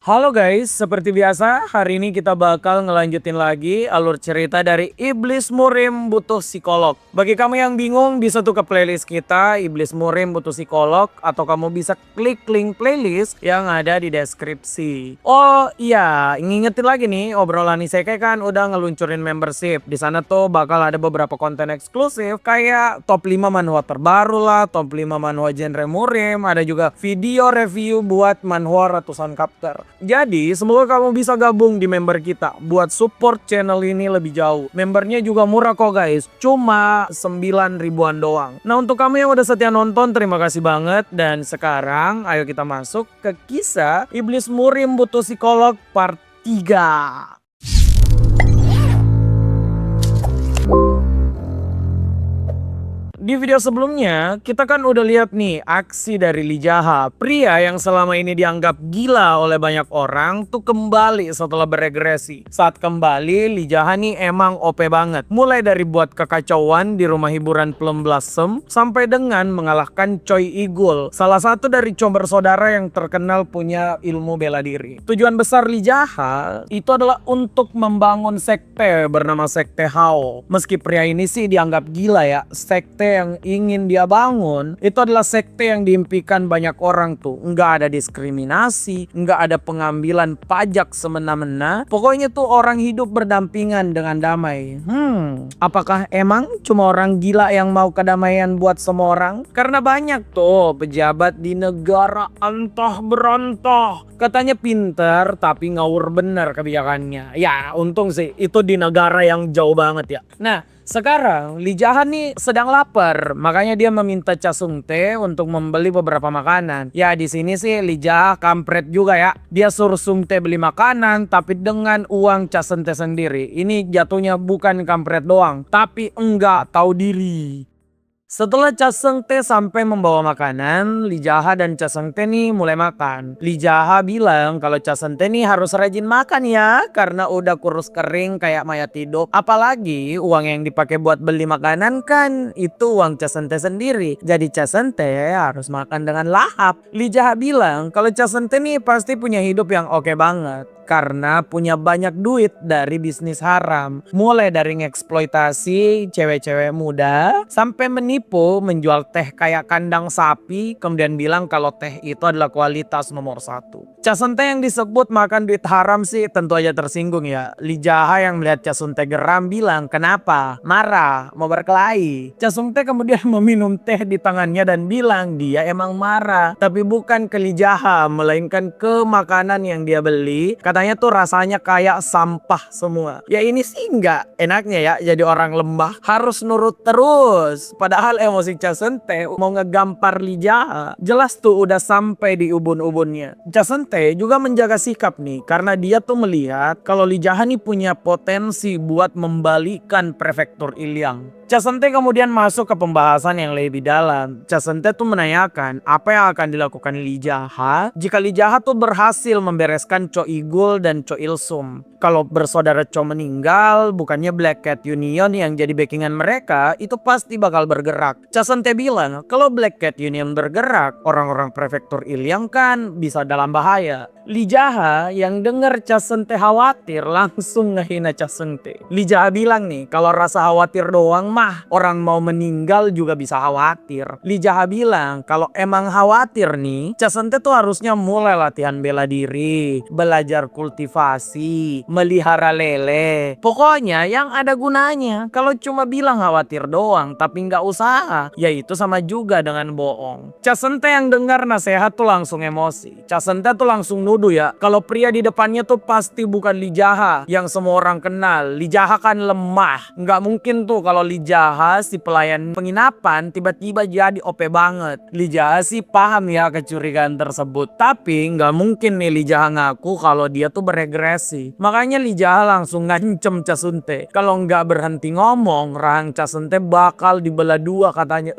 Halo guys, seperti biasa hari ini kita bakal ngelanjutin lagi alur cerita dari Iblis Murim Butuh Psikolog. Bagi kamu yang bingung bisa tuh ke playlist kita Iblis Murim Butuh Psikolog atau kamu bisa klik link playlist yang ada di deskripsi. Oh iya, ngingetin lagi nih obrolan Isekai kan udah ngeluncurin membership. Di sana tuh bakal ada beberapa konten eksklusif kayak top 5 manhwa terbaru lah, top 5 manhwa genre murim, ada juga video review buat manhwa ratusan chapter. Jadi semoga kamu bisa gabung di member kita buat support channel ini lebih jauh. Membernya juga murah kok guys, cuma 9 ribuan doang. Nah untuk kamu yang udah setia nonton terima kasih banget. Dan sekarang ayo kita masuk ke kisah Iblis Murim Butuh Psikolog part 3. Di video sebelumnya, kita kan udah lihat nih aksi dari Lee Jaha. Pria yang selama ini dianggap gila oleh banyak orang tuh kembali setelah beregresi. Saat kembali, Lee Jaha nih emang OP banget. Mulai dari buat kekacauan di rumah hiburan Plum Blossom, sampai dengan mengalahkan Choi Igul, salah satu dari combor saudara yang terkenal punya ilmu bela diri. Tujuan besar Lee Jaha itu adalah untuk membangun sekte bernama Sekte Hao. Meski pria ini sih dianggap gila ya, sekte yang ingin dia bangun itu adalah sekte yang diimpikan banyak orang tuh. Nggak ada diskriminasi, nggak ada pengambilan pajak semena-mena. Pokoknya tuh orang hidup berdampingan dengan damai. Apakah emang cuma orang gila yang mau kedamaian buat semua orang? Karena banyak tuh pejabat di negara antah berantah. Katanya pinter tapi ngawur bener kebijakannya. Ya untung sih itu di negara yang jauh banget ya. Nah sekarang Lee Jaha nih sedang lapar, makanya dia meminta Cha Sung-tae untuk membeli beberapa makanan. Ya di sini sih Lee Jaha kampret juga ya. Dia suruh Sung-tae beli makanan tapi dengan uang Cha Sung-tae sendiri. Ini jatuhnya bukan kampret doang, tapi enggak tahu diri. Setelah Cha Sung-tae sampai membawa makanan, Lee Jaha dan Cha Sung-tae nih mulai makan. Lee Jaha bilang kalau Cha Sung-tae nih harus rajin makan ya, karena udah kurus kering kayak mayat hidup. Apalagi uang yang dipakai buat beli makanan kan itu uang Cha Sung-tae sendiri. Jadi Cha Sung-tae harus makan dengan lahap. Lee Jaha bilang kalau Cha Sung-tae nih pasti punya hidup yang oke banget. Karena punya banyak duit dari bisnis haram. Mulai dari ngeksploitasi cewek-cewek muda sampai menipu menjual teh kayak kandang sapi. Kemudian bilang kalau teh itu adalah kualitas nomor 1. Cha Sung-tae yang disebut makan duit haram sih tentu aja tersinggung ya. Lee Jaha yang melihat Cha Sung-tae geram bilang kenapa? Marah? Mau berkelahi? Cha Sung-tae kemudian meminum teh di tangannya dan bilang dia emang marah. Tapi bukan ke Lee Jaha melainkan ke makanan yang dia beli. Katanya tuh rasanya kayak sampah semua. Ya ini sih nggak enaknya ya jadi orang lemah. Harus nurut terus. Padahal emosi Cha Sung-tae mau ngegampar Lee Jaha. Jelas tuh udah sampai di ubun-ubunnya. Cha Sung-tae juga menjaga sikap nih. Karena dia tuh melihat kalau Lee Jaha nih punya potensi buat membalikan prefektur Ilyang. Cha Sung-tae kemudian masuk ke pembahasan yang lebih dalam. Cha Sung-tae tuh menanyakan apa yang akan dilakukan Lee Jaha jika Lee Jaha tuh berhasil membereskan Cho Igul dan Cho Il-sum. Kalau bersaudara Cho meninggal, bukannya Black Cat Union yang jadi backingan mereka itu pasti bakal bergerak. Cha Sung-tae bilang kalau Black Cat Union bergerak, orang-orang prefektur Ilyang kan bisa dalam bahaya. Lee Jaha yang denger Cha Sung-tae khawatir langsung ngehina Cha Sung-tae. Lee Jaha bilang nih kalau rasa khawatir doang mah orang mau meninggal juga bisa khawatir. Lee Jaha bilang kalau emang khawatir nih Cha Sung-tae tuh harusnya mulai latihan bela diri, belajar kultivasi, melihara lele. Pokoknya yang ada gunanya. Kalau cuma bilang khawatir doang tapi nggak usaha, ya itu sama juga dengan bohong. Cha Sung-tae yang dengar nasihat tuh langsung emosi. Cha Sung-tae tuh langsung nuduh ya kalau pria di depannya tuh pasti bukan Lee Jaha yang semua orang kenal. Lee Jaha kan lemah. Nggak mungkin tuh kalau Lee Jaha si pelayan penginapan tiba-tiba jadi OP banget. Lee Jaha sih paham ya kecurigaan tersebut. Tapi nggak mungkin nih Lee Jaha ngaku kalau dia tuh beregresi. Makanya Lee Jaha langsung ngancem Cha Sung-tae. Kalau nggak berhenti ngomong, rahang Cha Sung-tae bakal dibelah dua katanya.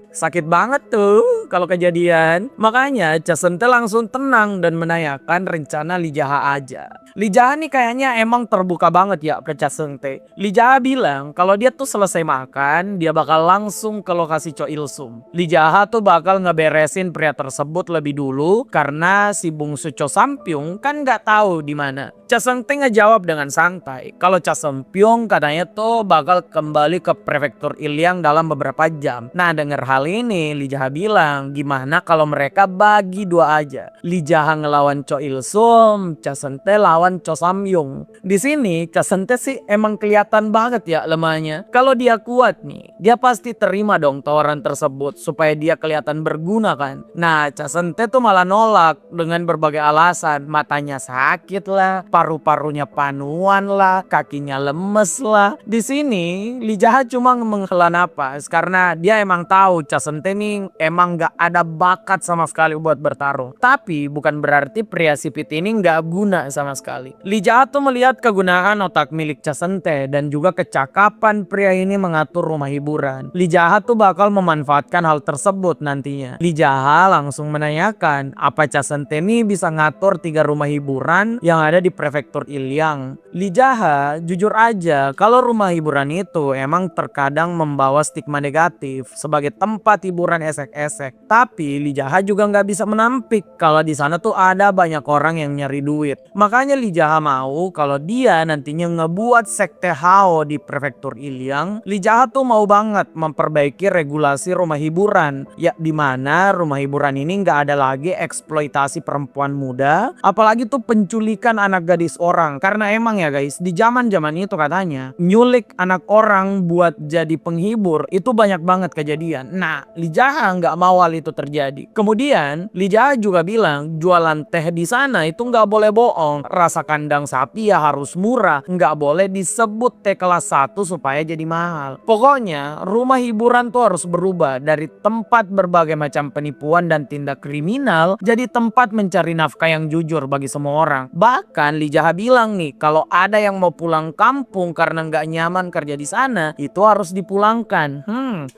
Sakit banget tuh kalau kejadian. Makanya Cha Sung-tae langsung tenang dan menanyakan rencana Lijaha aja. Lijaha nih kayaknya emang terbuka banget ya ke Cha Seung-tae. Lijaha bilang kalau dia tuh selesai makan, dia bakal langsung ke lokasi Cho Il-sum. Lijaha tuh bakal ngeberesin pria tersebut lebih dulu karena si bungsu Cho Sampyung kan nggak tahu di mana. Cha Seung-tae ngejawab dengan santai kalau Cha Sampyung katanya tuh bakal kembali ke prefektur Ilyang dalam beberapa jam. Nah, denger hal ini, Lijaha bilang gimana kalau mereka bagi dua aja. Lijaha ngelawan Cho Il-sum, Cha Seung-tae lawan Cho Samyung. Di sini Cha Seung-tae sih emang kelihatan banget ya lemahnya. Kalau dia kuat nih, dia pasti terima dong tawaran tersebut supaya dia kelihatan berguna kan. Nah, Cha Seung-tae tuh malah nolak dengan berbagai alasan. Matanya sakit lah, paru-parunya panuan lah, kakinya lemes lah. Di sini Lijaha cuma menghela napas karena dia emang tahu Cha Seung-tae nih emang gak ada bakat sama sekali buat bertarung. Tapi bukan berarti pria sipit ini gak guna sama sekali. Lijaha tuh melihat kegunaan otak milik Cha Seung-tae dan juga kecakapan pria ini mengatur rumah hiburan. Lijaha tuh bakal memanfaatkan hal tersebut nantinya. Lijaha langsung menanyakan apa Cha Seung-tae ini bisa ngatur 3 rumah hiburan yang ada di prefektur Ilyang. Lijaha jujur aja kalau rumah hiburan itu emang terkadang membawa stigma negatif sebagai tempat hiburan esek-esek. Tapi Lijaha juga nggak bisa menampik kalau di sana tuh ada banyak orang yang nyari duit. Makanya Lijaha mau kalau dia nantinya ngebuat sekte Hao di prefektur Ilyang. Lijaha tuh mau banget memperbaiki regulasi rumah hiburan, ya dimana rumah hiburan ini nggak ada lagi eksploitasi perempuan muda, apalagi tuh penculikan anak gadis orang. Karena emang ya guys, di zaman itu katanya nyulik anak orang buat jadi penghibur itu banyak banget kejadian. Nah, Lijaha nggak mau hal itu terjadi. Kemudian Lijaha juga bilang jualan teh di sana itu nggak boleh bohong. Rasa kandang sapi ya harus murah, nggak boleh disebut teh kelas 1 supaya jadi mahal. Pokoknya rumah hiburan tuh harus berubah dari tempat berbagai macam penipuan dan tindak kriminal jadi tempat mencari nafkah yang jujur bagi semua orang. Bahkan Lijaha bilang nih kalau ada yang mau pulang kampung karena nggak nyaman kerja di sana itu harus dipulangkan.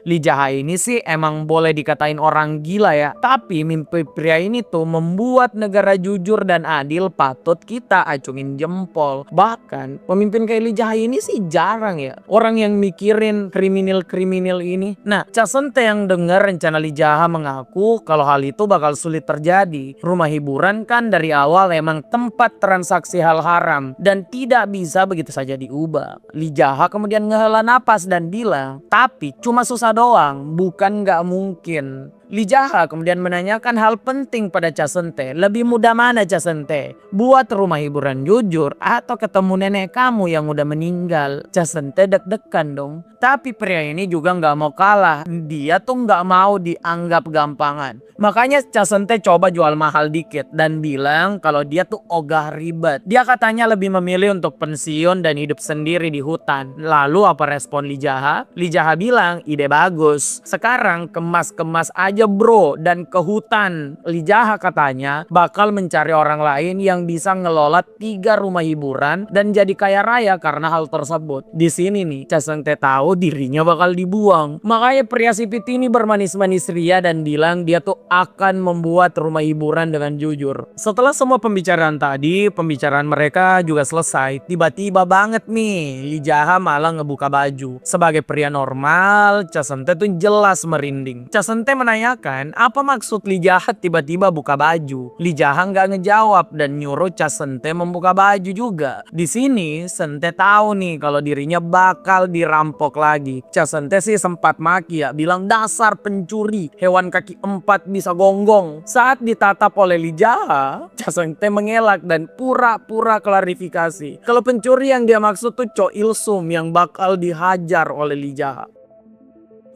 Lijaha ini sih emang boleh dikatain orang gila ya, tapi mimpi pria ini tuh membuat negara jujur dan adil patut kita acungin jempol. Bahkan pemimpin kayak Lijaha ini sih jarang ya orang yang mikirin kriminal ini. Nah, Cha Seung-tae yang dengar rencana Lijaha mengaku kalau hal itu bakal sulit terjadi. Rumah hiburan kan dari awal emang tempat transaksi hal haram dan tidak bisa begitu saja diubah. Lijaha kemudian ngehela napas dan bilang, tapi cuma susah doang, bukan nggak mungkin. Lijaha kemudian menanyakan hal penting pada Cha Seung-tae. Lebih mudah mana Cha Seung-tae? Buat rumah hiburan jujur atau ketemu nenek kamu yang udah meninggal? Cha Seung-tae deg-degan dong. Tapi pria ini juga nggak mau kalah. Dia tuh nggak mau dianggap gampangan. Makanya Cha Seung-tae coba jual mahal dikit dan bilang kalau dia tuh ogah ribet. Dia katanya lebih memilih untuk pensiun dan hidup sendiri di hutan. Lalu apa respon Lijaha? Lijaha bilang ide bagus. Sekarang kemas-kemas aja bro dan ke hutan. Lijaha katanya bakal mencari orang lain yang bisa ngelola 3 rumah hiburan dan jadi kaya raya karena hal tersebut. Di sini nih Cha Seung-tae tahu dirinya bakal dibuang. Makanya pria sipit ini bermanis-manis ria dan bilang dia tuh akan membuat rumah hiburan dengan jujur. Setelah semua pembicaraan tadi, pembicaraan mereka juga selesai. Tiba-tiba banget nih Lijaha malah ngebuka baju. Sebagai pria normal, Cha Seung-tae tuh jelas merinding. Cha Seung-tae menanyakan apa maksud Lijaha tiba-tiba buka baju. Lijaha nggak ngejawab dan nyuruh Cha Seung-tae membuka baju juga. Di sini Seung-tae tahu nih kalau dirinya bakal dirampok lagi. Cha Seung-tae sih sempat maki ya, bilang dasar pencuri, hewan kaki 4 bisa gonggong. Saat ditatap oleh Lijaha, Cha Seung-tae mengelak dan pura-pura klarifikasi. Kalau pencuri yang dia maksud tuh Cho Il-sum yang bakal dihajar oleh Lijaha.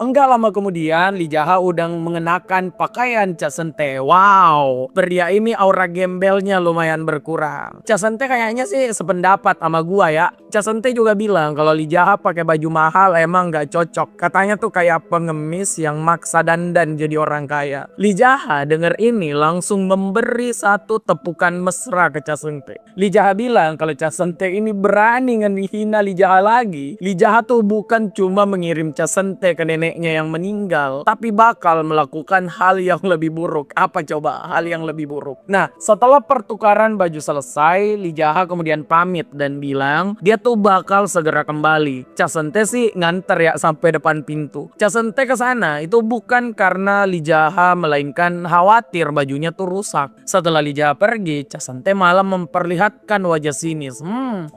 Enggak lama kemudian Lijaha udah mengenakan pakaian Cha Seung-tae. Wow, pria ini aura gembelnya lumayan berkurang. Cha Seung-tae kayaknya sih sependapat sama gua ya. Cha Seung-tae juga bilang kalau Lijaha pakai baju mahal emang gak cocok. Katanya tuh kayak pengemis yang maksa dandan jadi orang kaya. Lijaha denger ini langsung memberi satu tepukan mesra ke Cha Seung-tae. Lijaha bilang kalau Cha Seung-tae ini berani ngehina Lijaha lagi. Lijaha tuh bukan cuma mengirim Cha Seung-tae ke nenek neneknya yang meninggal, tapi bakal melakukan hal yang lebih buruk. Apa coba hal yang lebih buruk? Nah, setelah pertukaran baju selesai, Lee Jaha kemudian pamit dan bilang dia tuh bakal segera kembali. Cha Seung-tae sih nganter ya sampai depan pintu. Cha Seung-tae ke sana itu bukan karena Lee Jaha, melainkan khawatir bajunya tuh rusak. Setelah Lee Jaha pergi, Cha Seung-tae malah memperlihatkan wajah sinis.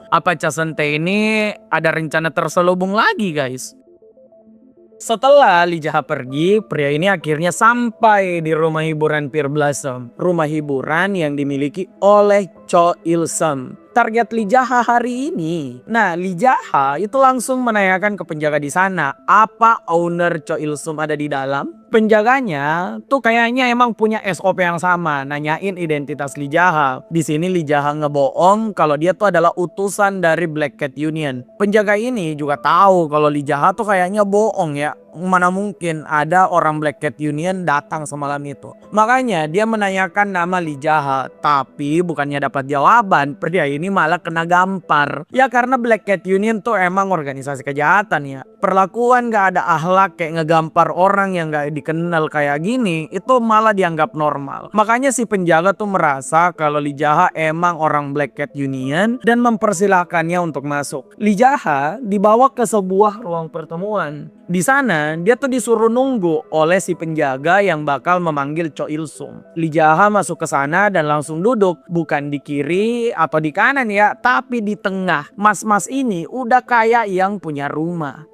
Apa Cha Seung-tae ini ada rencana terselubung lagi, guys? Setelah Lee Jaha pergi, pria ini akhirnya sampai di rumah hiburan Pearl Blossom. Rumah hiburan yang dimiliki oleh Cho Il-sum. Target Lee Jaha hari ini. Nah, Lee Jaha itu langsung menanyakan ke penjaga di sana, apa owner Cho Il-sum ada di dalam? Penjaganya tuh kayaknya emang punya SOP yang sama, nanyain identitas Lee Jaha. Di sini Lee Jaha ngebohong kalau dia tuh adalah utusan dari Black Cat Union. Penjaga ini juga tahu kalau Lee Jaha tuh kayaknya bohong ya. Mana mungkin ada orang Black Cat Union datang semalam itu. Makanya dia menanyakan nama Lee Jaha, tapi bukannya dapat jawaban, pria ini malah kena gampar. Ya karena Black Cat Union tuh emang organisasi kejahatan ya. Perlakuan gak ada akhlak kayak ngegampar orang yang gak dikenal kayak gini, itu malah dianggap normal. Makanya si penjaga tuh merasa kalau Lee Jaha emang orang Black Cat Union dan mempersilahkannya untuk masuk. Lee Jaha dibawa ke sebuah ruang pertemuan. Di sana dia tuh disuruh nunggu oleh si penjaga yang bakal memanggil Cho Il-sum. Lee Jaha masuk ke sana dan langsung duduk, bukan di kiri atau di kanan ya, tapi di tengah. Mas-mas ini udah kayak yang punya rumah.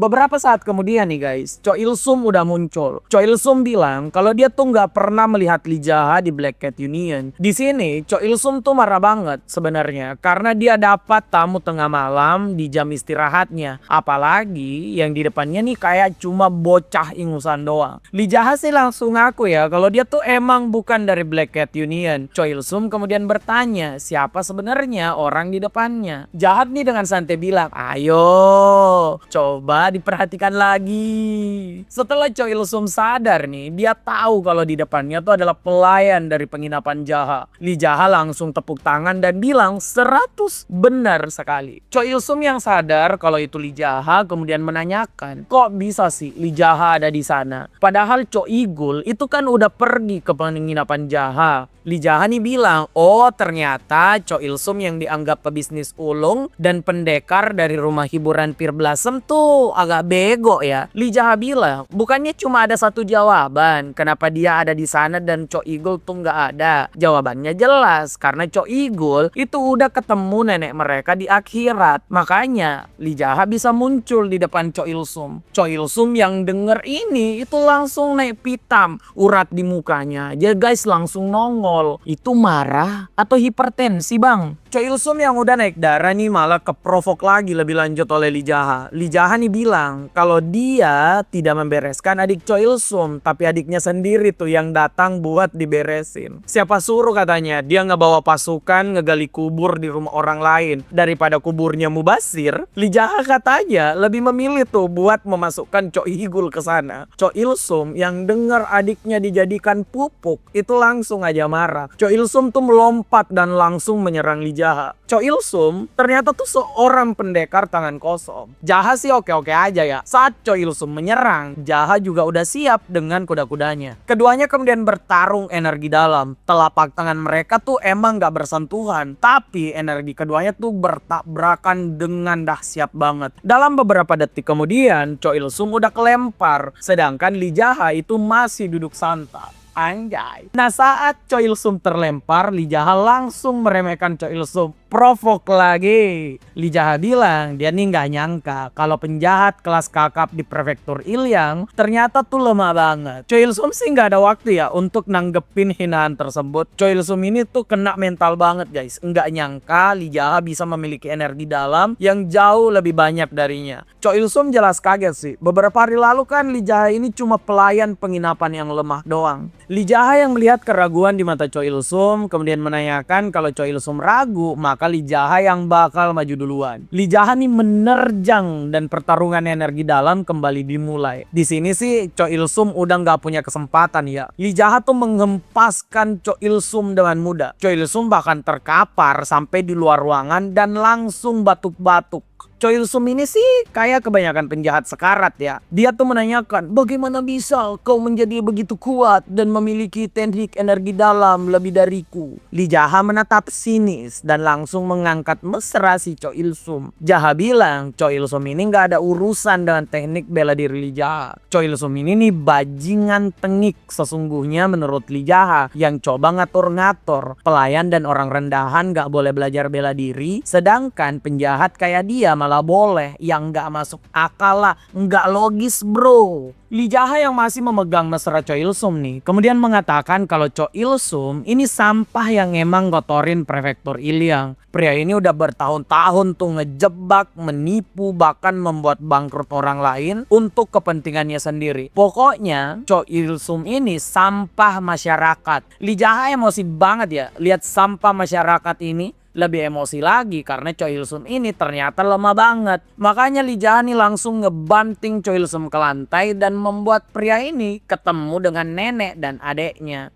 Beberapa saat kemudian nih guys, Cho Il-sum udah muncul. Cho Il-sum bilang kalau dia tuh nggak pernah melihat Lee Jaha di Black Cat Union. Di sini Cho Il-sum tuh marah banget sebenarnya karena dia dapat tamu tengah malam di jam istirahatnya. Apalagi yang di depannya nih kayak cuma bocah ingusan doang. Lee Jaha sih langsung ngaku ya kalau dia tuh emang bukan dari Black Cat Union. Cho Il-sum kemudian bertanya siapa sebenarnya orang di depannya. Jahat nih dengan santai bilang, ayo coba diperhatikan lagi. Setelah Cho Il-sum sadar nih, dia tahu kalau di depannya tuh adalah pelayan dari penginapan Jaha. Lee Jaha langsung tepuk tangan dan bilang 100 benar sekali. Cho Il-sum yang sadar kalau itu Lee Jaha kemudian menanyakan, kok bisa sih Lee Jaha ada di sana? Padahal Cho Igul itu kan udah pergi ke penginapan Jaha. Lee Jaha nih bilang, oh ternyata Cho Il-sum yang dianggap pebisnis ulung dan pendekar dari rumah hiburan Pearl Blossom tuh agak bego ya. Lee Jaha bilang, bukannya cuma ada satu jawaban kenapa dia ada di sana dan Cho Igul tuh nggak ada. Jawabannya jelas, karena Cho Igul itu udah ketemu nenek mereka di akhirat. Makanya Lee Jaha bisa muncul di depan Cho Il-sum. Cho Il-sum yang denger ini itu langsung naik pitam, urat di mukanya. Dia guys langsung nongol. Itu marah atau hipertensi bang? Cho Il-sum yang udah naik darah nih malah keprovok lagi lebih lanjut oleh Lee Jaha. Lee Jaha nih bilang kalau dia tidak membereskan adik Cho Il-sum, tapi adiknya sendiri tuh yang datang buat diberesin. Siapa suruh katanya dia ngebawa pasukan ngegali kubur di rumah orang lain daripada kuburnya Mubasir. Lee Jaha katanya lebih memilih tuh buat memasukkan Cho Igul ke sana. Cho Il-sum yang dengar adiknya dijadikan pupuk itu langsung aja marah. Cho Il-sum tuh melompat dan langsung menyerang Lee Jaha. Cho Il-sum ternyata tuh seorang pendekar tangan kosong. Jaha sih oke-oke aja ya. Saat Cho Il-sum menyerang, Jaha juga udah siap dengan kuda-kudanya. Keduanya kemudian bertarung energi dalam. Telapak tangan mereka tuh emang gak bersentuhan, tapi energi keduanya tuh bertabrakan dengan dahsyat banget. Dalam beberapa detik kemudian, Cho Il-sum udah kelempar, sedangkan Lee Jaha itu masih duduk santai. Anjay. Nah saat Cho Il-sum terlempar, Lee Jaha langsung meremehkan Cho Il-sum. Provok lagi. Lee Jaha bilang dia nih gak nyangka kalau penjahat kelas kakap di prefektur Ilyang ternyata tuh lemah banget. Cho Il-sum sih gak ada waktu ya untuk nanggepin hinaan tersebut. Cho Il-sum ini tuh kena mental banget guys. Nggak nyangka Lee Jaha bisa memiliki energi dalam yang jauh lebih banyak darinya. Cho Il-sum jelas kaget sih. Beberapa hari lalu kan Lee Jaha ini cuma pelayan penginapan yang lemah doang. Lee Jaha yang melihat keraguan di mata Cho Il-sum kemudian menanyakan kalau Cho Il-sum ragu, maka Lee Jaha yang bakal maju duluan. Lee Jaha nih menerjang dan pertarungan energi dalam kembali dimulai. Di sini sih Cho Il-sum udah nggak punya kesempatan ya. Lee Jaha tuh mengempaskan Cho Il-sum dengan mudah. Cho Il-sum bahkan terkapar sampai di luar ruangan dan langsung batuk-batuk. Choi Il-sum ini sih kayak kebanyakan penjahat sekarat ya. Dia tuh menanyakan, bagaimana bisa kau menjadi begitu kuat dan memiliki teknik energi dalam lebih dariku? Lee Jaha menatap sinis dan langsung mengangkat mesra si Choi Il-sum. Jaha bilang Choi Il-sum ini gak ada urusan dengan teknik bela diri Lee Jaha. Choi Il-sum ini nih bajingan tengik sesungguhnya menurut Lee Jaha yang coba ngatur-ngatur pelayan dan orang rendahan gak boleh belajar bela diri, sedangkan penjahat kayak dia malah boleh. Yang gak masuk akal lah, gak logis bro. Lee Jaha yang masih memegang mesra Choi Il-sum nih kemudian mengatakan kalau Choi Il-sum ini sampah yang emang kotorin prefektur Ilyang. Pria ini udah bertahun-tahun tuh ngejebak, menipu, bahkan membuat bangkrut orang lain untuk kepentingannya sendiri. Pokoknya Choi Il-sum ini sampah masyarakat. Lee Jaha emosi banget ya lihat sampah masyarakat ini. Lebih emosi lagi karena Choi Il-sum ini ternyata lemah banget. Makanya Lee Jaha nih langsung ngebanting Choi Il-sum ke lantai dan membuat pria ini ketemu dengan nenek dan adeknya.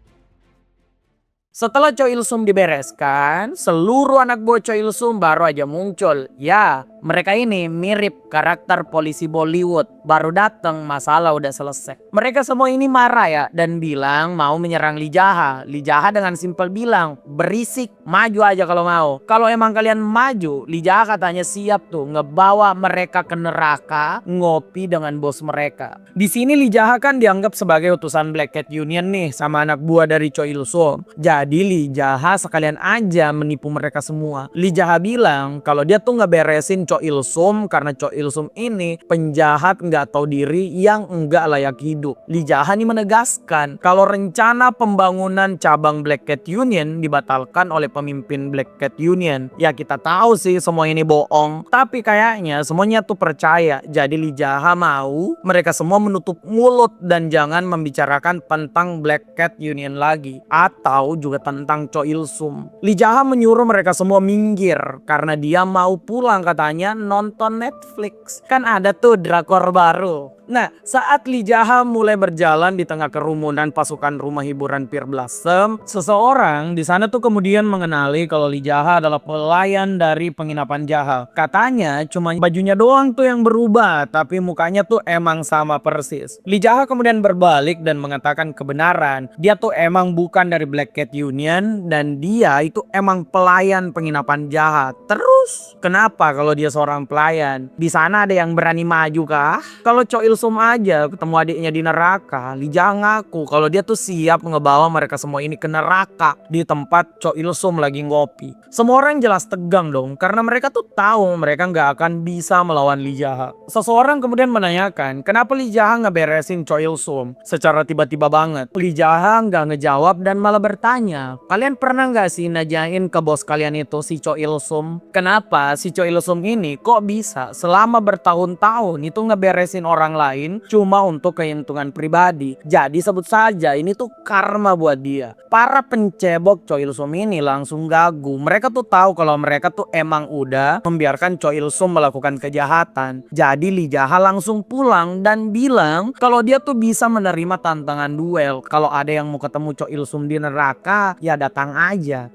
Setelah Choi Il-sum dibereskan, seluruh anak buah Choi Il-sum baru aja muncul. Ya, mereka ini mirip karakter polisi Bollywood. Baru datang, masalah udah selesai. Mereka semua ini marah ya dan bilang mau menyerang Lee Jaha. Lee Jaha dengan simpel bilang, berisik, maju aja kalau mau. Kalau emang kalian maju, Lee Jaha katanya siap tuh ngebawa mereka ke neraka, ngopi dengan bos mereka. Di sini Lee Jaha kan dianggap sebagai utusan Black Cat Union nih sama anak buah dari Choi Il-sum. Jadi Lee Jaha sekalian aja menipu mereka semua. Lee Jaha bilang kalau dia tuh ngeberesin Choi Il-sum karena Choi Il-sum ini penjahat nggak tahu diri yang nggak layak hidup. Lee Jaha nih menegaskan kalau rencana pembangunan cabang Black Cat Union dibatalkan oleh pemimpin Black Cat Union. Ya kita tahu sih semua ini bohong, tapi kayaknya semuanya tuh percaya. Jadi Lee Jaha mau mereka semua menutup mulut dan jangan membicarakan tentang Black Cat Union lagi atau juga tentang Choi Il-sum. Lee Jaha menyuruh mereka semua minggir karena dia mau pulang katanya nonton Netflix. Kan ada tuh drakor baru. Nah, saat Lee Jaha mulai berjalan di tengah kerumunan pasukan rumah hiburan Pearl Blossom, seseorang di sana tuh kemudian mengenali kalau Lee Jaha adalah pelayan dari penginapan Jaha. Katanya cuma bajunya doang tuh yang berubah, tapi mukanya tuh emang sama persis. Lee Jaha kemudian berbalik dan mengatakan kebenaran. Dia tuh emang bukan dari Black Cat Union dan dia itu emang pelayan penginapan Jaha. Terus, kenapa kalau dia seorang pelayan? Di sana ada yang berani maju kah? Kalau Choi Il-sum aja ketemu adiknya di neraka, Lee Jaha ngaku kalau dia tuh siap ngebawa mereka semua ini ke neraka di tempat Choi Il-sum lagi ngopi. Semua orang jelas tegang dong karena mereka tuh tahu mereka nggak akan bisa melawan Lee Jaha. Seseorang kemudian menanyakan kenapa Lee Jaha ngeberesin Choi Il-sum secara tiba-tiba banget. Lee Jaha nggak ngejawab dan malah bertanya, kalian pernah nggak sih najain ke bos kalian itu si Choi Il-sum? Kenapa si Choi Il-sum ini kok bisa selama bertahun-tahun itu ngeberesin orang lain cuma untuk keuntungan pribadi? Jadi sebut saja ini tuh karma buat dia. Para pencebok Choi Il-sum ini langsung gagu. Mereka tuh tahu kalau mereka tuh emang udah membiarkan Choi Il-sum melakukan kejahatan. Jadi Lee Jaha langsung pulang dan bilang kalau dia tuh bisa menerima tantangan duel. Kalau ada yang mau ketemu Choi Il-sum di neraka, ya datang aja.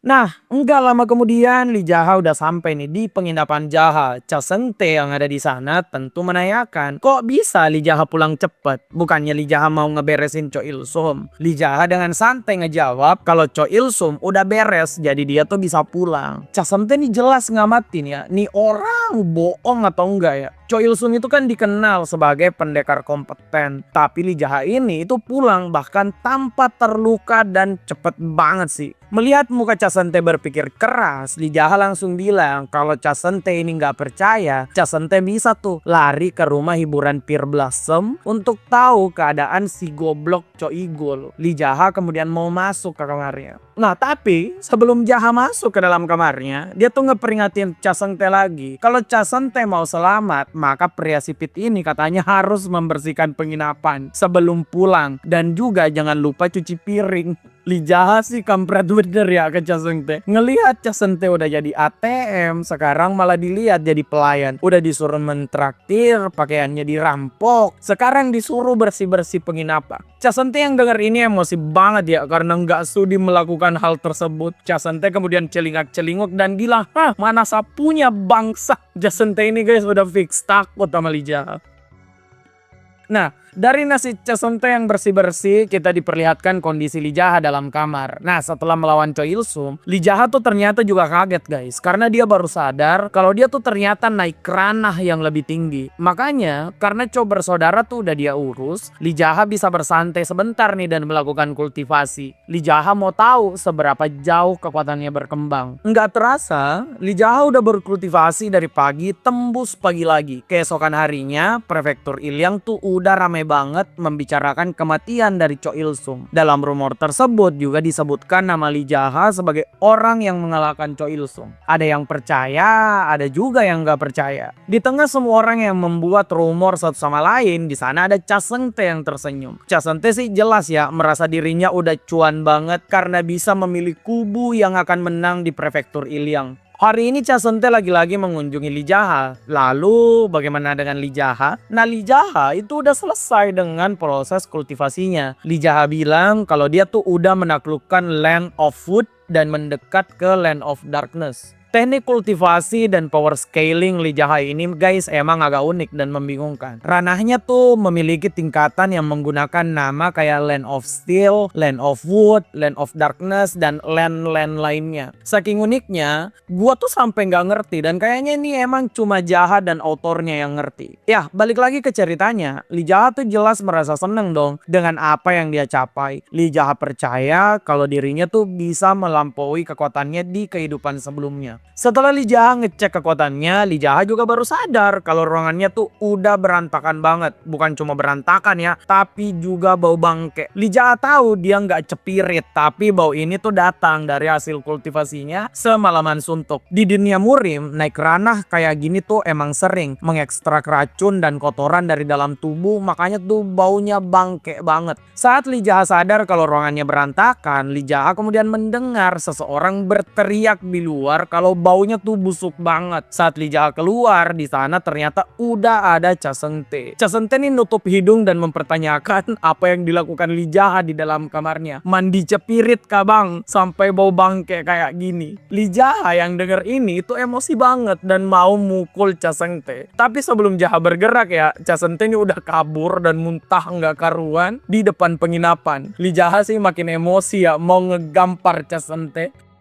Nah, enggak lama kemudian Lee Jaha udah sampai nih di penginapan Jaha. Cha Seung-tae yang ada di sana tentu menanyakan, kok bisa Lee Jaha pulang cepet? Bukannya Lee Jaha mau ngeberesin Choi Il-sum? Lee Jaha dengan santai ngejawab kalau Choi Il-sum udah beres, jadi dia tuh bisa pulang. Cha Seung-tae nih jelas ngamatin ya, nih orang bohong atau enggak ya? Choi Il-sum itu kan dikenal sebagai pendekar kompeten, tapi Lee Jaha ini itu pulang bahkan tanpa terluka dan cepet banget sih. Melihat muka Cha Seung-tae berpikir keras, Lee Jaha langsung bilang kalau Cha Seung-tae ini nggak percaya, Cha Seung-tae bisa tuh lari ke rumah hiburan Pearl Blossom untuk tahu keadaan si goblok Choi Gul. Lee Jaha kemudian mau masuk ke kamarnya. Nah tapi sebelum Jaha masuk ke dalam kamarnya, dia tuh ngeperingatin Cha Seung-tae lagi. Kalau Cha Seung-tae mau selamat, maka pria sipit ini katanya harus membersihkan penginapan sebelum pulang dan juga jangan lupa cuci piring. Li Jaha sih kampret bener ya ke Cha Seung-tae. Ngelihat Cha Seung-tae udah jadi ATM, sekarang malah dilihat jadi pelayan. Udah disuruh mentraktir, pakaiannya dirampok. Sekarang disuruh bersih-bersih penginapan. Cha Seung-tae yang denger ini emosi banget ya karena nggak sudi melakukan hal tersebut. Cha Seung-tae kemudian celingak-celinguk dan bilang, "Hah, mana sapunya bangsa?" Cha Seung-tae ini guys udah fix takut sama Li Jaha. Nah, dari nasib Cha Seung-tae yang bersih-bersih, kita diperlihatkan kondisi Li Jaha dalam kamar. Nah, setelah melawan Choi Il-sum, Li Jaha tuh ternyata juga kaget guys. Karena dia baru sadar kalau dia tuh ternyata naik ranah yang lebih tinggi. Makanya, karena Cho bersaudara tuh udah dia urus, Li Jaha bisa bersantai sebentar nih dan melakukan kultivasi. Li Jaha mau tahu seberapa jauh kekuatannya berkembang. Nggak terasa, Li Jaha udah berkultivasi dari pagi tembus pagi lagi. Keesokan harinya, Prefektur Ilyang tuh udah ramai banget membicarakan kematian dari Cho Il-sum. Dalam rumor tersebut juga disebutkan nama Li Jaha sebagai orang yang mengalahkan Cho Il-sum. Ada yang percaya, ada juga yang nggak percaya. Di tengah semua orang yang membuat rumor satu sama lain, di sana ada Cha Seung-tae yang tersenyum. Cha Seung-tae sih jelas ya merasa dirinya udah cuan banget karena bisa memilih kubu yang akan menang di Prefektur Ilyang. Hari ini Cha Seung-tae lagi-lagi mengunjungi Li Jaha. Lalu bagaimana dengan Li Jaha? Nah, Li Jaha itu udah selesai dengan proses kultivasinya. Li Jaha bilang kalau dia tuh udah menaklukkan Land of Wood dan mendekat ke Land of Darkness. Teknik kultivasi dan power scaling Li Jaha ini guys emang agak unik dan membingungkan. Ranahnya tuh memiliki tingkatan yang menggunakan nama kayak Land of Steel, Land of Wood, Land of Darkness, dan land-land lainnya. Saking uniknya, gua tuh sampai nggak ngerti dan kayaknya ini emang cuma Jaha dan autornya yang ngerti. Ya, balik lagi ke ceritanya. Li Jaha tuh jelas merasa seneng dong dengan apa yang dia capai. Li Jaha percaya kalau dirinya tuh bisa melampaui kekuatannya di kehidupan sebelumnya. Setelah Li Jaha ngecek kekuatannya, Li Jaha juga baru sadar kalau ruangannya tuh udah berantakan banget. Bukan cuma berantakan ya, tapi juga bau bangke. Li Jaha tahu dia nggak cepirit, tapi bau ini tuh datang dari hasil kultivasinya semalaman suntuk. Di dunia murim, naik ranah kayak gini tuh emang sering mengekstrak racun dan kotoran dari dalam tubuh, makanya tuh baunya bangke banget. Saat Li Jaha sadar kalau ruangannya berantakan, Li Jaha kemudian mendengar seseorang berteriak di luar kalau baunya tuh busuk banget. Saat Li Jaha keluar, di sana ternyata udah ada Cha Seung-tae. Cha Seung-tae ini nutup hidung dan mempertanyakan apa yang dilakukan Li Jaha di dalam kamarnya. Mandi cepirit kah bang? Sampai bau bangke kayak gini. Li Jaha yang denger ini itu emosi banget dan mau mukul Cha Seung-tae. Tapi sebelum Jaha bergerak ya, Cha Seung-tae ini udah kabur dan muntah nggak karuan di depan penginapan. Li Jaha sih makin emosi ya, mau ngegampar Cha Seung-tae.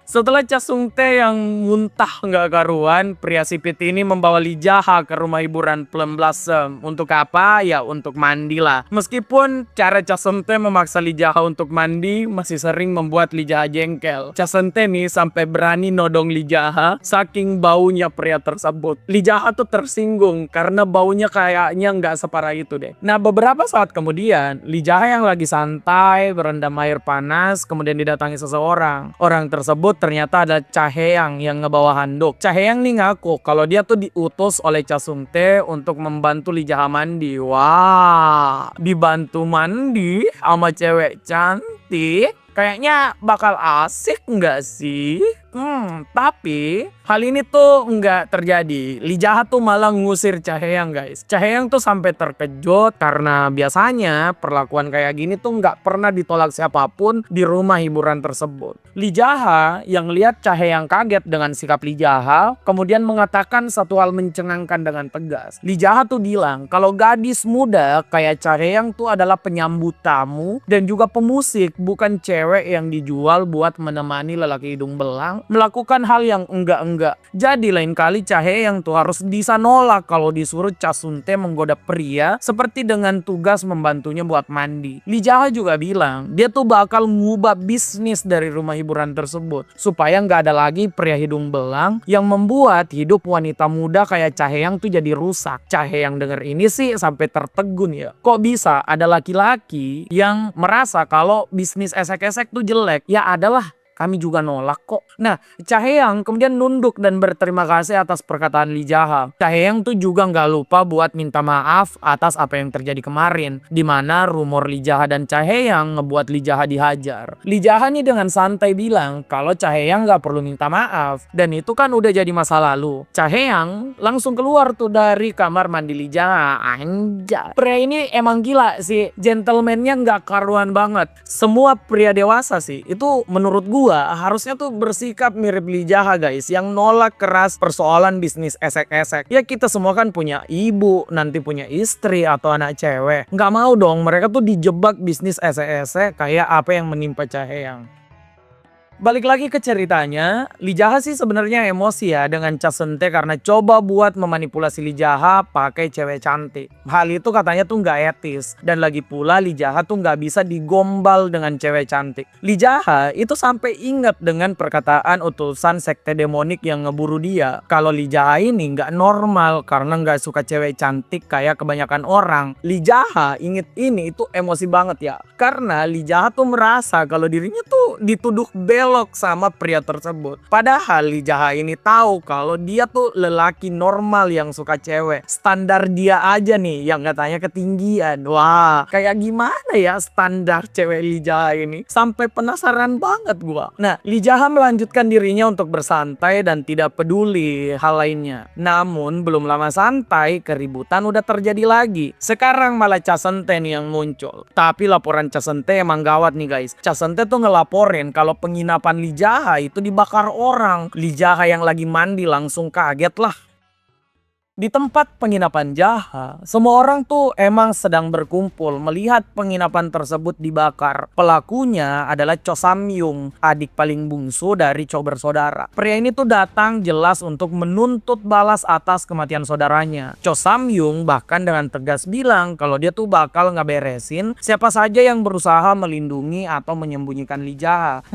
Setelah Cha Seung-tae yang muntah nggak karuan, pria sipit ini membawa Li Jaha ke rumah hiburan Plum Blossom. Untuk apa? Ya untuk mandi lah. Meskipun cara Cha Seung-tae memaksa Li Jaha untuk mandi masih sering membuat Li Jaha jengkel. Cha Seung-tae nih sampai berani nodong Li Jaha saking baunya pria tersebut. Li Jaha tuh tersinggung karena baunya kayaknya nggak separah itu deh. Nah, beberapa saat kemudian Li Jaha yang lagi santai berendam air panas kemudian didatangi seseorang. Orang tersebut ternyata ada Cha Hae-yang yang ngebawa handuk. Cha Hae-yang nih ngaku kalau dia tuh diutus oleh Cha Seung-tae untuk membantu Li Jaha mandi. Wah, dibantu mandi sama cewek cantik. Kayaknya bakal asik nggak sih? Tapi hal ini tuh nggak terjadi. Li Jaha tuh malah ngusir Cha Hae-yang guys. Cha Hae-yang tuh sampai terkejut karena biasanya perlakuan kayak gini tuh nggak pernah ditolak siapapun di rumah hiburan tersebut. Li Jaha yang lihat Cha Hae-yang kaget dengan sikap Li Jaha kemudian mengatakan satu hal mencengangkan dengan tegas. Li Jaha tuh bilang kalau gadis muda kayak Cha Hae-yang tuh adalah penyambut tamu dan juga pemusik, bukan cewek yang dijual buat menemani lelaki hidung belang melakukan hal yang enggak-enggak. Jadi lain kali Cha Hae-yang tuh harus bisa nolak kalau disuruh Cha Seung-tae menggoda pria seperti dengan tugas membantunya buat mandi. Li Jaha juga bilang dia tuh bakal ngubah bisnis dari rumah hiburan tersebut supaya nggak ada lagi pria hidung belang yang membuat hidup wanita muda kayak Cha Hae-yang tuh jadi rusak. Cha Hae-yang denger ini sih sampai tertegun ya. Kok bisa ada laki-laki yang merasa kalau bisnis esek-esek tuh jelek? Ya adalah kami juga nolak kok. Nah, Chae-young kemudian nunduk dan berterima kasih atas perkataan Lee Jae-ha. Chae-young tuh juga nggak lupa buat minta maaf atas apa yang terjadi kemarin, di mana rumor Lee Jae-ha dan Chae-young ngebuat Lee Jae-ha dihajar. Lee Jae-ha nih dengan santai bilang kalau Chae-young nggak perlu minta maaf, dan itu kan udah jadi masa lalu. Chae-young langsung keluar tuh dari kamar mandi Lee Jae-ha. Anjay, pria ini emang gila sih, gentleman-nya nggak karuan banget. Semua pria dewasa sih itu menurut gua harusnya tuh bersikap mirip Lee Jae-ha guys, yang nolak keras persoalan bisnis esek-esek. Ya kita semua kan punya ibu, nanti punya istri atau anak cewek. Nggak mau dong mereka tuh dijebak bisnis esek-esek kayak apa yang menimpa Chae-young. Balik lagi ke ceritanya, Lee Jae-ha sih sebenarnya emosi ya dengan Cha Seung-tae karena coba buat memanipulasi Lee Jae-ha pakai cewek cantik. Hal itu katanya tuh nggak etis, dan lagi pula Lee Jae-ha tuh nggak bisa digombal dengan cewek cantik. Lee Jae-ha itu sampai ingat dengan perkataan utusan sekte demonik yang ngeburu dia. Kalau Lee Jae-ha ini nggak normal karena nggak suka cewek cantik kayak kebanyakan orang. Lee Jae-ha inget ini itu emosi banget ya, karena Lee Jae-ha tuh merasa kalau dirinya tuh dituduh belok sama pria tersebut. Padahal Lee Jae-ha ini tahu kalau dia tuh lelaki normal yang suka cewek. Standar dia aja nih yang katanya ketinggian. Wah, kayak gimana ya standar cewek Lee Jae-ha ini? Sampai penasaran banget gua. Nah, Lee Jae-ha melanjutkan dirinya untuk bersantai dan tidak peduli hal lainnya. Namun belum lama santai, keributan udah terjadi lagi. Sekarang malah Cha Seung-tae nih yang muncul. Tapi laporan Cha Seung-tae emang gawat nih guys. Cha Seung-tae tuh ngelaporin kalau penginapan Lee Jae-ha itu dibakar orang. Lee Jae-ha yang lagi mandi langsung kaget lah. Di tempat penginapan Jae-ha, semua orang tuh emang sedang berkumpul melihat penginapan tersebut dibakar. Pelakunya adalah Cho Sam-young, adik paling bungsu dari Cho bersaudara. Pria ini tuh datang jelas untuk menuntut balas atas kematian saudaranya. Cho Sam-young bahkan dengan tegas bilang kalau dia tuh bakal ngeberesin siapa saja yang berusaha melindungi atau menyembunyikan Lee Jae-ha.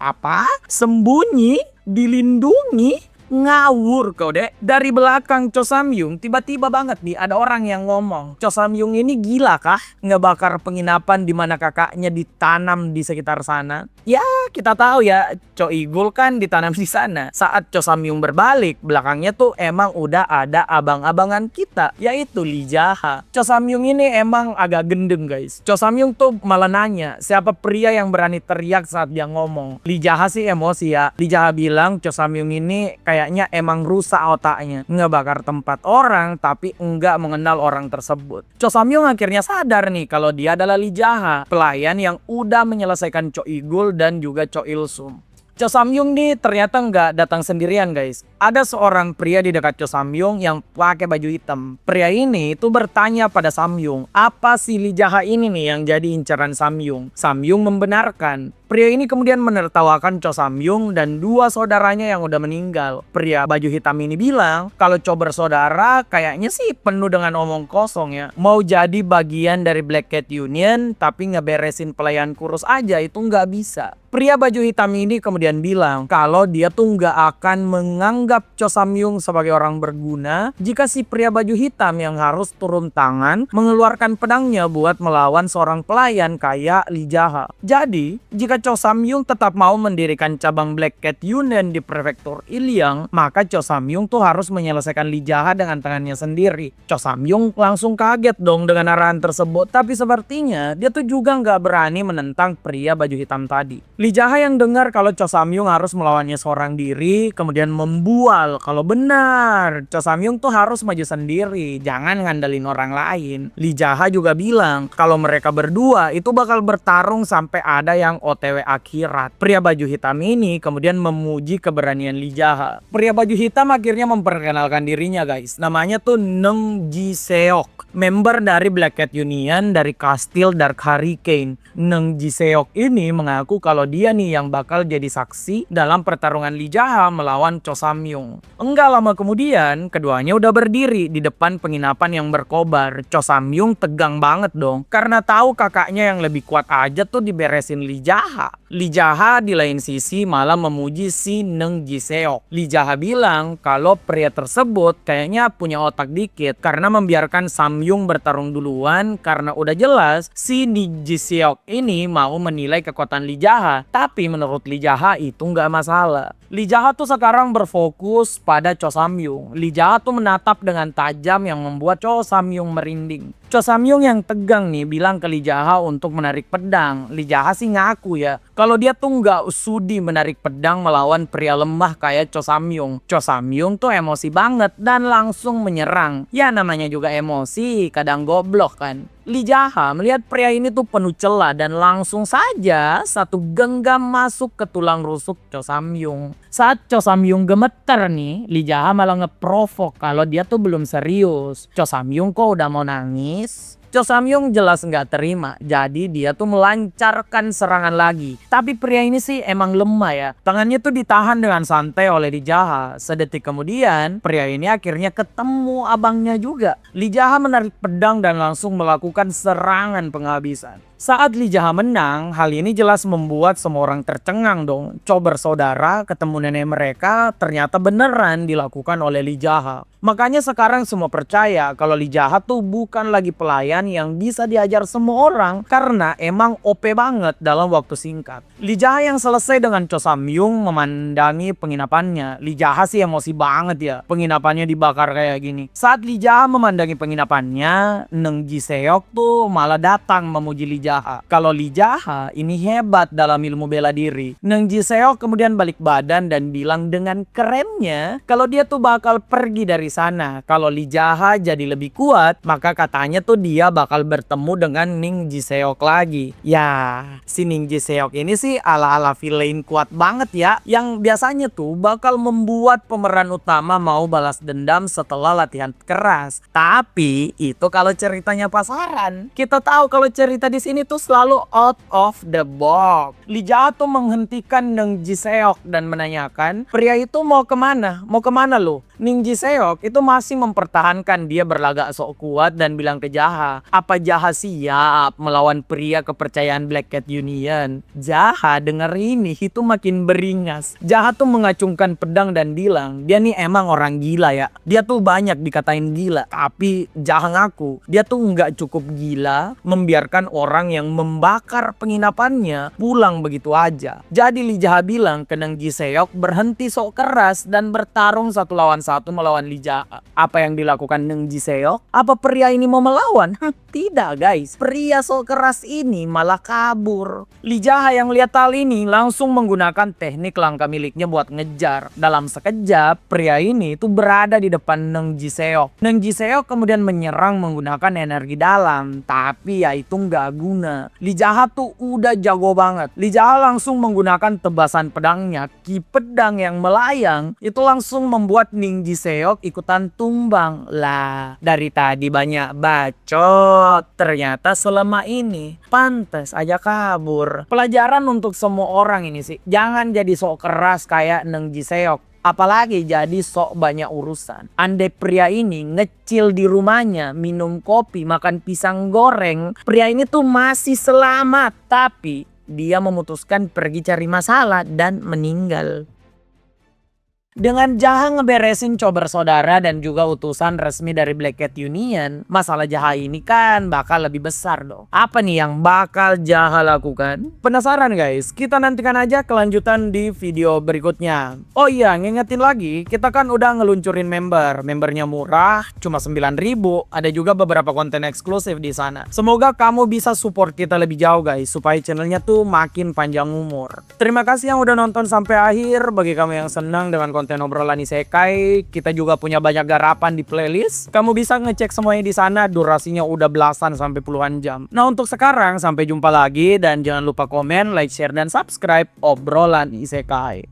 Apa? Sembunyi? Dilindungi? Ngawur kau dek. Dari belakang Cho Sam-young tiba-tiba banget nih ada orang yang ngomong, Cho Sam-young ini gila kah ngebakar penginapan di mana kakaknya ditanam di sekitar sana? Ya kita tahu ya, Cho Igul kan ditanam di sana. Saat Cho Sam-young berbalik, belakangnya tuh emang udah ada abang-abangan kita, yaitu Lee Jae-ha. Cho Sam-young ini emang agak gendeng guys. Cho Sam-young tuh malah nanya siapa pria yang berani teriak saat dia ngomong. Lee Jae-ha sih emosi ya. Lee Jae-ha bilang Cho Sam-young ini kayaknya emang rusak otaknya, ngebakar tempat orang tapi enggak mengenal orang tersebut. Cho Sam-young akhirnya sadar nih kalau dia adalah Lee Jae-ha, pelayan yang udah menyelesaikan Cho Igul dan juga Cho Il-sum. Cho Sam-young nih ternyata nggak datang sendirian guys. Ada seorang pria di dekat Cho Sam-young yang pakai baju hitam. Pria ini tuh bertanya pada Sam-young, apa si Lee Jae-ha ini nih yang jadi incaran Sam-young? Sam-young membenarkan. Pria ini kemudian menertawakan Cho Sam-young dan dua saudaranya yang udah meninggal. Pria baju hitam ini bilang kalau Cho bersaudara kayaknya sih penuh dengan omong kosong ya. Mau jadi bagian dari Black Cat Union tapi ngeberesin pelayan kurus aja itu nggak bisa. Pria baju hitam ini kemudian bilang kalau dia tuh nggak akan menganggap Cho Sam-young sebagai orang berguna jika si pria baju hitam yang harus turun tangan mengeluarkan pedangnya buat melawan seorang pelayan kayak Lee Jae-ha. Jadi jika Cho Sam-young tetap mau mendirikan cabang Black Cat Union di prefektur Ilyang, maka Cho Sam-young tuh harus menyelesaikan Lee Jae-ha dengan tangannya sendiri. Cho Sam-young langsung kaget dong dengan arahan tersebut, tapi sepertinya dia tuh juga nggak berani menentang pria baju hitam tadi. Lee Jae-ha yang dengar kalau Cho Sam-young harus melawannya seorang diri, kemudian membual kalau benar Cho Sam-young tuh harus maju sendiri, jangan ngandelin orang lain. Lee Jae-ha juga bilang kalau mereka berdua itu bakal bertarung sampai ada yang OTW akhirat. Pria baju hitam ini kemudian memuji keberanian Lee Jae-ha. Pria baju hitam akhirnya memperkenalkan dirinya guys. Namanya tuh Neung Ji-seok, member dari Black Cat Union dari Kastil Dark Hurricane. Neung Ji-seok ini mengaku kalau dia nih yang bakal jadi saksi dalam pertarungan Lee Jae-ha melawan Cho Sam-young. Enggak lama kemudian, keduanya udah berdiri di depan penginapan yang berkobar. Cho Sam-young tegang banget dong, karena tahu kakaknya yang lebih kuat aja tuh diberesin Lee Jae-ha. Jaha. Lee Jaha di lain sisi malah memuji si Neng Jiseok. Lee Jaha bilang kalau pria tersebut kayaknya punya otak dikit karena membiarkan Samyung bertarung duluan karena udah jelas si Neng Jiseok ini mau menilai kekuatan Lee Jaha. Tapi menurut Lee Jaha itu nggak masalah. Lee Jaha tuh sekarang berfokus pada Cho Samyung. Lee Jaha tuh menatap dengan tajam yang membuat Cho Samyung merinding. Cho Samyung yang tegang nih bilang ke Lee Jaha untuk menarik pedang. Lee Jaha sih ngaku ya kalau dia tuh nggak sudi menarik pedang melawan pria lemah kayak Cho Samyung. Cho Samyung tuh emosi banget dan langsung menyerang. Ya namanya juga emosi, kadang goblok kan. Lee Jaha melihat pria ini tuh penuh celah dan langsung saja satu genggam masuk ke tulang rusuk Cho Samyung. Saat Cho Samyung gemeter nih, Lee Jaha malah ngeprovok kalau dia tuh belum serius. Cho Samyung kok udah mau nangis? Cho Samyung jelas nggak terima, jadi dia tuh melancarkan serangan lagi. Tapi pria ini sih emang lemah ya. Tangannya tuh ditahan dengan santai oleh Lee Jaha. Sedetik kemudian, pria ini akhirnya ketemu abangnya juga. Lee Jaha menarik pedang dan langsung melakukan serangan penghabisan. Saat Lee Jaha menang, hal ini jelas membuat semua orang tercengang dong. Cho bersaudara ketemu nenek mereka ternyata beneran dilakukan oleh Lee Jaha. Makanya sekarang semua percaya kalau Lee Jaha tuh bukan lagi pelayan yang bisa diajar semua orang karena emang OP banget dalam waktu singkat. Lee Jaha yang selesai dengan Cho Samyung memandangi penginapannya. Lee Jaha sih emosi banget ya, penginapannya dibakar kayak gini. Saat Lee Jaha memandangi penginapannya, Neng Jiseok tuh malah datang memuji Lee Jaha. Kalau Lee Jaha ini hebat dalam ilmu bela diri. Neng Jiseok kemudian balik badan dan bilang dengan kerennya kalau dia tuh bakal pergi dari sana. Kalau Lee Jaha jadi lebih kuat, maka katanya tuh dia bakal bertemu dengan Neng Jiseok lagi. Ya, si Neng Jiseok ini sih ala-ala villain kuat banget ya, yang biasanya tuh bakal membuat pemeran utama mau balas dendam setelah latihan keras. Tapi itu kalau ceritanya pasaran. Kita tahu kalau cerita di sini tuh selalu out of the box. Lee Jaha tuh menghentikan Neng Jiseok dan menanyakan, pria itu mau kemana? Mau kemana lo? Neng Jiseok itu masih mempertahankan dia berlagak sok kuat dan bilang ke Jaha, apa Jaha siap melawan pria kepercayaan Black Cat Union? Jaha denger ini itu makin beringas. Jaha tuh mengacungkan pedang dan bilang, dia nih emang orang gila ya. Dia tuh banyak dikatain gila, tapi Jaha ngaku dia tuh nggak cukup gila membiarkan orang yang membakar penginapannya pulang begitu aja. Jadi Lee Jaha bilang ke Neng Jiseok berhenti sok keras dan bertarung satu lawan satu melawan Lee Jaha. Apa yang dilakukan Neng Jiseok? Apa pria ini mau melawan? Tidak guys, pria sok keras ini malah kabur. Lee Jaha yang lihat hal ini langsung menggunakan teknik langkah miliknya buat ngejar. Dalam sekejap, pria ini tuh berada di depan Neng Jiseok. Neng Jiseok kemudian menyerang menggunakan energi dalam, tapi ya itu nggak guna. Lee Jaha tuh udah jago banget. Lee Jaha langsung menggunakan tebasan pedangnya, ki pedang yang melayang, itu langsung membuat Neng Jiseok ikutan tumbang. Lah, dari tadi banyak bacot, ternyata selama ini pantas aja kabur. Pelajaran untuk semua orang ini sih, jangan jadi sok keras kayak Neng Jiseok. Apalagi jadi sok banyak urusan. Andai pria ini ngecil di rumahnya, minum kopi, makan pisang goreng, pria ini tuh masih selamat. Tapi dia memutuskan pergi cari masalah dan meninggal. Dengan Jaha ngeberesin Cho bersaudara dan juga utusan resmi dari Black Cat Union, masalah Jaha ini kan bakal lebih besar dong. Apa nih yang bakal Jaha lakukan? Penasaran guys? Kita nantikan aja kelanjutan di video berikutnya. Oh iya, ngingetin lagi, kita kan udah ngeluncurin member. Membernya murah, cuma 9.000. Ada juga beberapa konten eksklusif di sana. Semoga kamu bisa support kita lebih jauh guys, supaya channelnya tuh makin panjang umur. Terima kasih yang udah nonton sampai akhir. Bagi kamu yang senang dengan konten obrolan isekai, kita juga punya banyak garapan di playlist. Kamu bisa ngecek semuanya di sana, durasinya udah belasan sampai puluhan jam. Nah untuk sekarang sampai jumpa lagi dan jangan lupa komen, like, share dan subscribe obrolan isekai.